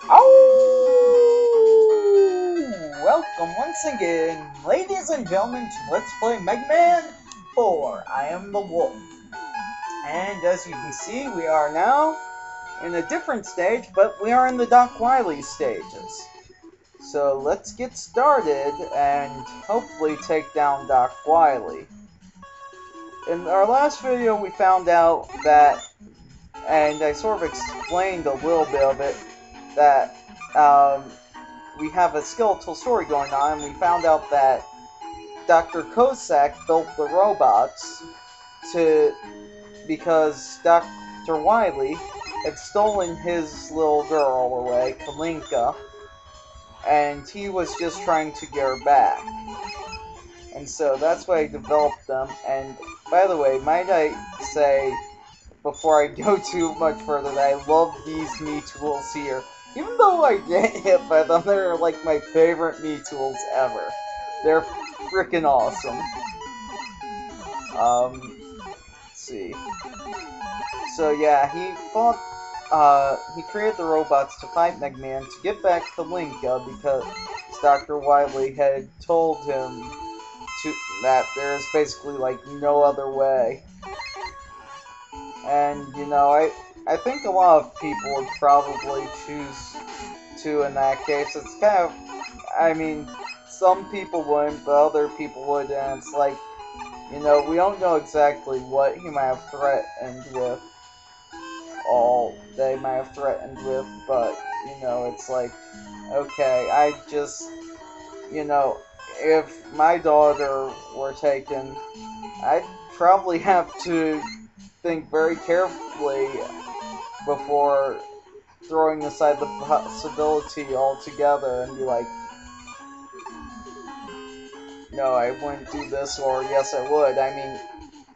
Oh! Welcome once again, ladies and gentlemen, to Let's Play Megaman 4. I am the Wulv. And as you can see, we are now in a different stage, but we are in the Doc Wily stages. So let's get started and hopefully take down Doc Wily. In our last video, we found out that, and I sort of explained a little bit of it, that we have a skeletal story going on. We found out that Dr. Kosak built the robots because Dr. Wily had stolen his little girl away, Kalinka, and he was just trying to get her back. And so that's why I developed them. And by the way, might I say, before I go too much further, that I love these me tools here. Even though I get hit by them, they're like my favorite me tools ever. They're freaking awesome. Let's see. So yeah, he created the robots to fight Megaman to get back to Linka because Dr. Wily had told him that there's basically like no other way. And you know, I think a lot of people would probably choose to in that case. It's kind of, I mean, some people wouldn't, but other people would, and it's like, you know, we don't know exactly what he might have threatened with, all they might have threatened with, but, you know, it's like, okay, I just, you know, if my daughter were taken, I'd probably have to think very carefully before throwing aside the possibility altogether and be like, no, I wouldn't do this, or yes, I would. I mean,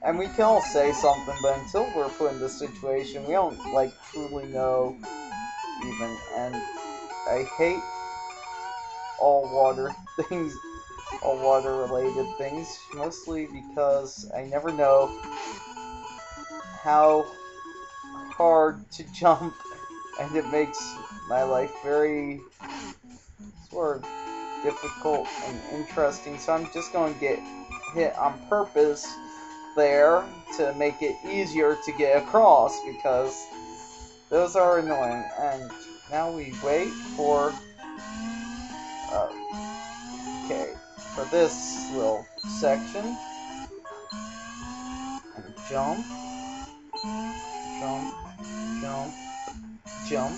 and we can all say something, but until we're put in this situation, we don't, like, truly know, even, and I hate all water things, all water-related things, mostly because I never know how hard to jump, and it makes my life very sort of difficult and interesting, so I'm just going to get hit on purpose there to make it easier to get across, because those are annoying. And now we wait for okay, for this little section, and jump, jump, jump, jump.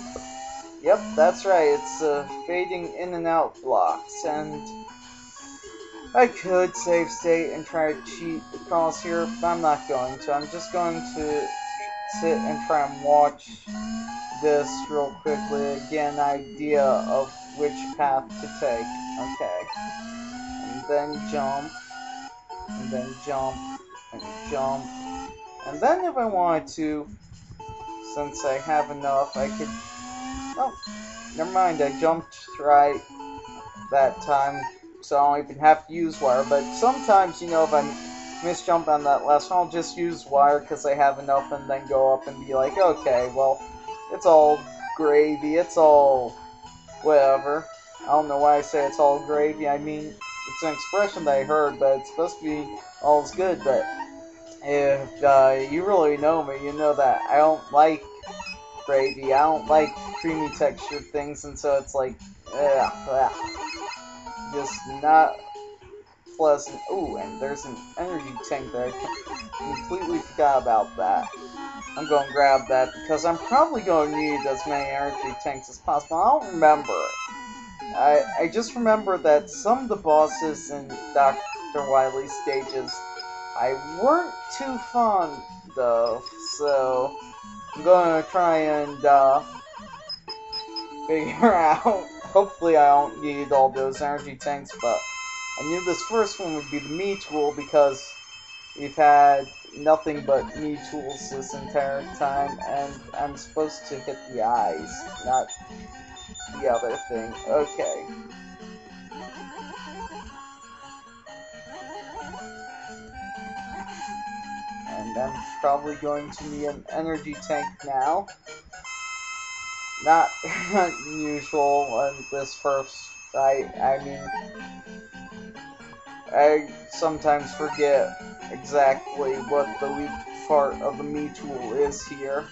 Yep, that's right, it's fading in and out blocks, and I could save state and try to cheat across here, but I'm not going to. I'm just going to sit and try and watch this real quickly, get an idea of which path to take. Okay. And then jump, and then jump, and jump. And then if I wanted to, since I have enough, I could... Oh, never mind, I jumped right that time, so I don't even have to use wire. But sometimes, you know, if I misjump on that last one, I'll just use wire because I have enough, and then go up and be like, okay, well, it's all gravy, it's all whatever. I don't know why I say it's all gravy. I mean, it's an expression that I heard, but it's supposed to be all's good. But if you really know me, you know that I don't like gravy. I don't like creamy textured things, and so it's like, ugh, just not pleasant. Ooh, and there's an energy tank there. I completely forgot about that. I'm going to grab that because I'm probably going to need as many energy tanks as possible. I don't remember. I just remember that some of the bosses in Dr. Wily's stages I weren't too fond of, so I'm going to try and figure out. Hopefully I don't need all those energy tanks, but I knew this first one would be the me tool because we've had nothing but me tools this entire time, and I'm supposed to hit the eyes, not the other thing. Okay. And I'm probably going to need an energy tank now. not unusual in this first. I mean, I sometimes forget exactly what the weak part of the me tool is here.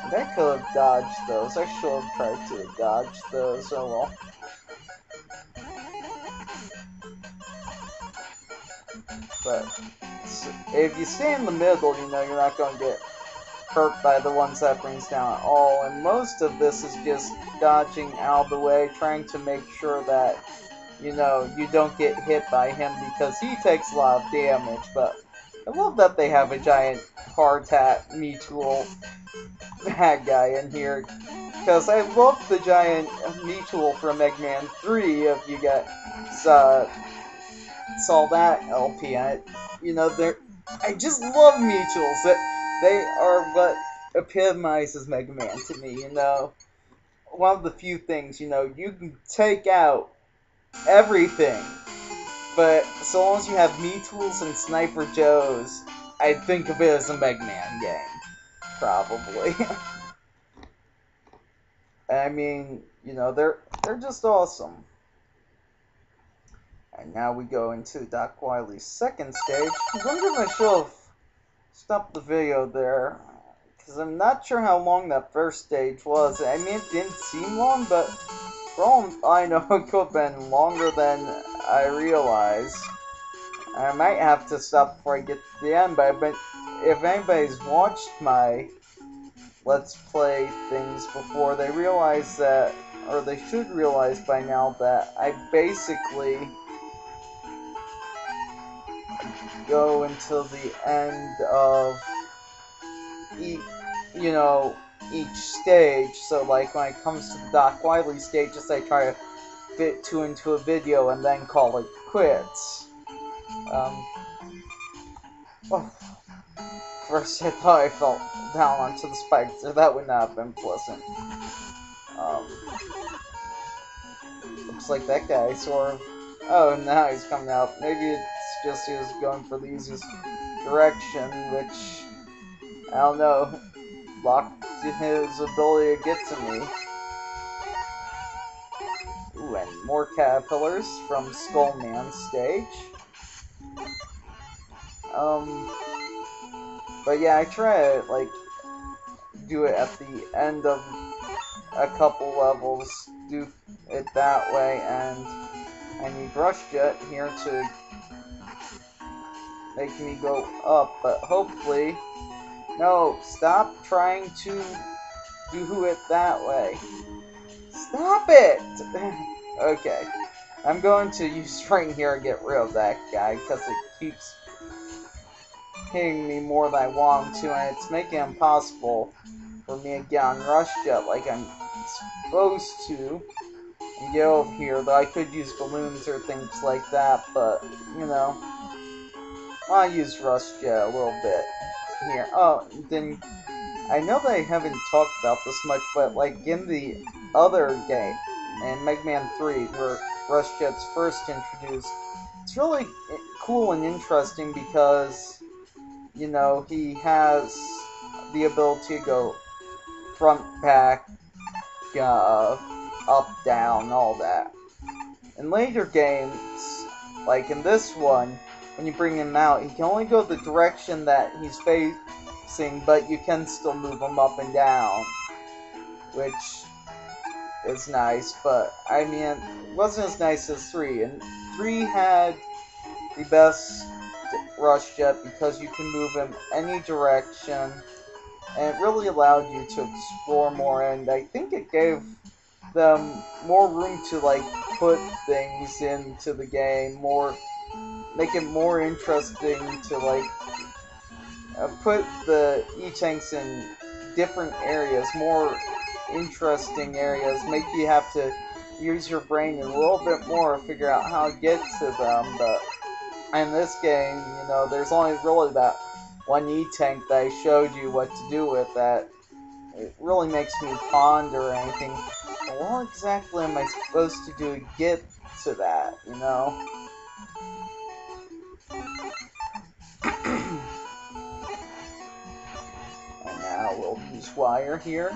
And I could have dodged those. I should have tried to dodge those. Oh well. But if you stay in the middle, you know you're not going to get hurt by the ones that brings down at all. And most of this is just dodging out of the way, trying to make sure that, you know, you don't get hit by him because he takes a lot of damage. But I love that they have a giant hard hat me tool bad guy in here. Because I love the giant me tool from Megaman 3 if you guys saw that LP. You know, I just love me tools. They are what epitomizes Megaman to me, you know. One of the few things, you know, you can take out everything, but so long as you have me tools and Sniper Joes, I think of it as a Megaman game. Probably. I mean, you know, they're just awesome. And now we go into Doc Wily's second stage. I wonder if I should have stopped the video there, because I'm not sure how long that first stage was. I mean, it didn't seem long, but for all I know, it could have been longer than I realized. I might have to stop before I get to the end, but if anybody's watched my Let's Play things before, they realize that, or they should realize by now, that I basically go until the end of each stage. So like when it comes to the Doc Wily stages, I try to fit two into a video and then call it quits. Well, first I thought I fell down onto the spikes, so that would not have been pleasant. Looks like that guy sort of... Oh, now he's coming out. Maybe it's just he was going for the easiest direction, which, I don't know, blocked his ability to get to me. Ooh, and more caterpillars from Skullman's stage. But yeah, I try to, like, do it at the end of a couple levels, do it that way, and I need Rush Jet here to make me go up, but hopefully... No, stop trying to do it that way. Stop it! Okay. I'm going to use Spring here to get rid of that guy, because it keeps hitting me more than I want him to, and it's making it impossible for me to get on Rush Jet like I'm supposed to. And get over here, though I could use balloons or things like that, but, you know, I'll use Rush Jet a little bit here. Oh, then, I know that I haven't talked about this much, but, like, in the other game, in Megaman 3, where Rush Jet's first introduced, it's really cool and interesting because, you know, he has the ability to go front, back, up, down, all that. In later games, like in this one, when you bring him out, he can only go the direction that he's facing, but you can still move him up and down, which is nice, but, I mean, it wasn't as nice as 3, and 3 had the best Rush Jet because you can move him any direction, and it really allowed you to explore more, and I think it gave them more room to, like, put things into the game, make it more interesting to, like, put the E-Tanks in different areas, more interesting areas, make you have to use your brain a little bit more to figure out how to get to them, but in this game, you know, there's only really that one E-Tank that I showed you what to do with that. It really makes me ponder anything. What exactly am I supposed to do to get to that, you know? And now we'll use wire here.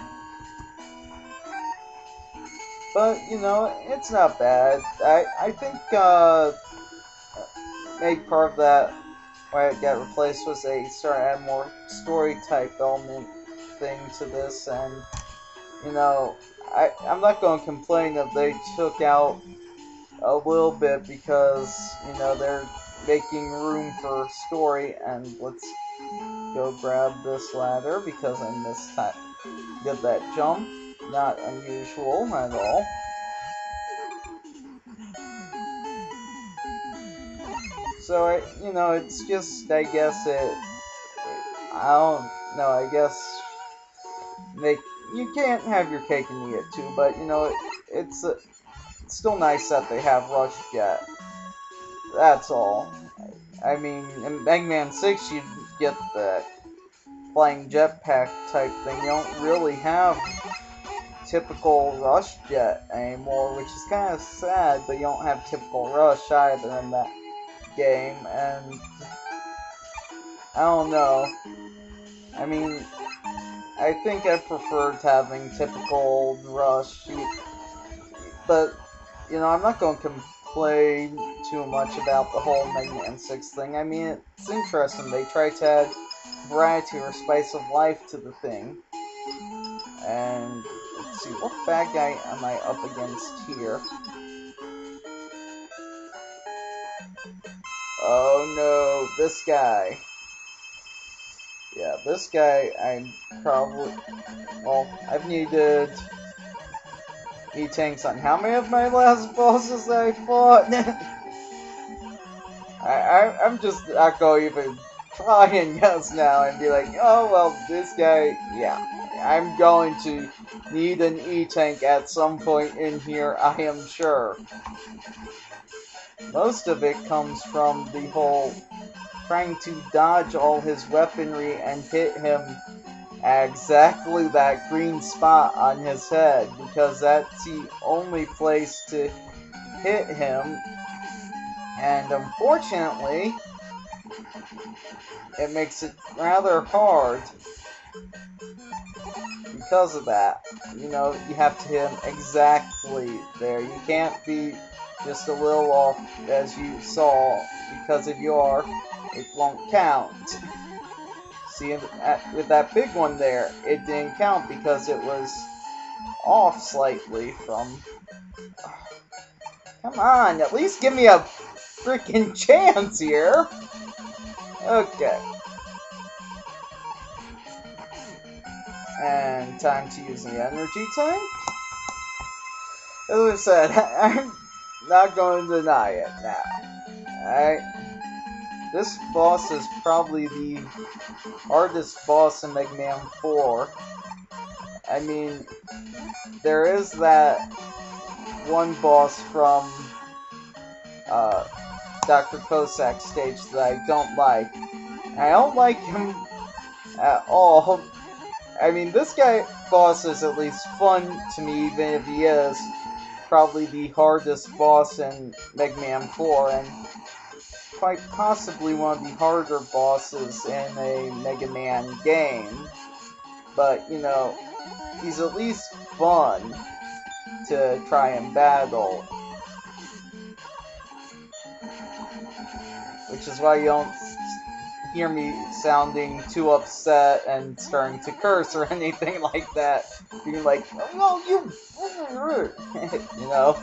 But, you know, it's not bad. I think, maybe part of that why it got replaced was they started adding more story-type element thing to this, and, you know, I'm not going to complain if they took out a little bit because, you know, they're making room for story, and let's go grab this ladder because I missed that. Did that jump. Not unusual at all. So, you know, it's just, I guess I don't know, I guess, you can't have your cake and eat it too, but, you know, it's still nice that they have Rush Jet. That's all. I mean, in Megaman 6, you get the flying jetpack type thing. You don't really have typical Rush Jet anymore, which is kind of sad, but you don't have typical Rush either in that game, and I don't know. I mean, I think I preferred having typical Rush, but, you know, I'm not going to complain too much about the whole Mega Man 6 thing. I mean, it's interesting. They try to add variety or spice of life to the thing. And, let's see, what bad guy am I up against here? Oh no, this guy. Yeah, this guy, I'm probably... Well, I've needed E-Tanks on how many of my last bosses that I fought? I'm just not going to even try and guess now and be like, oh, well, this guy, yeah. I'm going to need an E-Tank at some point in here, I am sure. Most of it comes from the whole trying to dodge all his weaponry and hit him at exactly that green spot on his head, because that's the only place to hit him, and unfortunately, it makes it rather hard because of that. You know, you have to hit him exactly there. You can't be just a little off, as you saw, because if you are, it won't count. See, with that big one there, it didn't count because it was off slightly from... Come on, at least give me a freaking chance here! Okay. And time to use the energy tank. As I said, I'm not going to deny it now. Alright? This boss is probably the hardest boss in Mega Man 4. I mean, there is that one boss from Dr. Cossack's stage that I don't like. I don't like him at all. I mean, this boss is at least fun to me, even if he is probably the hardest boss in Mega Man 4, and quite possibly one of the harder bosses in a Mega Man game. But, you know, he's at least fun to try and battle. Which is why you don't hear me sounding too upset and starting to curse or anything like that. Being like, oh, you you know.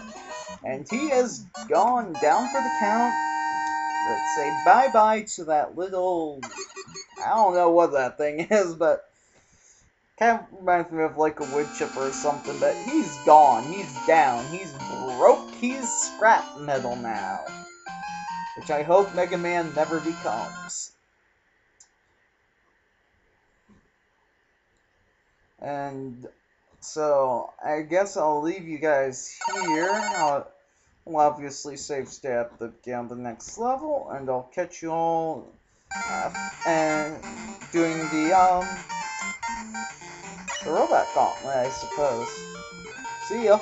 And he is gone down for the count. Let's say bye-bye to that little... I don't know what that thing is, but... kind of reminds me of like a wood chipper or something, but he's gone, he's down, he's broke, he's scrap metal now. Which I hope Mega Man never becomes. And so, I guess I'll leave you guys here. I'll obviously save state at the beginning of the next level, and I'll catch you all and doing the robot gauntlet, I suppose. See ya!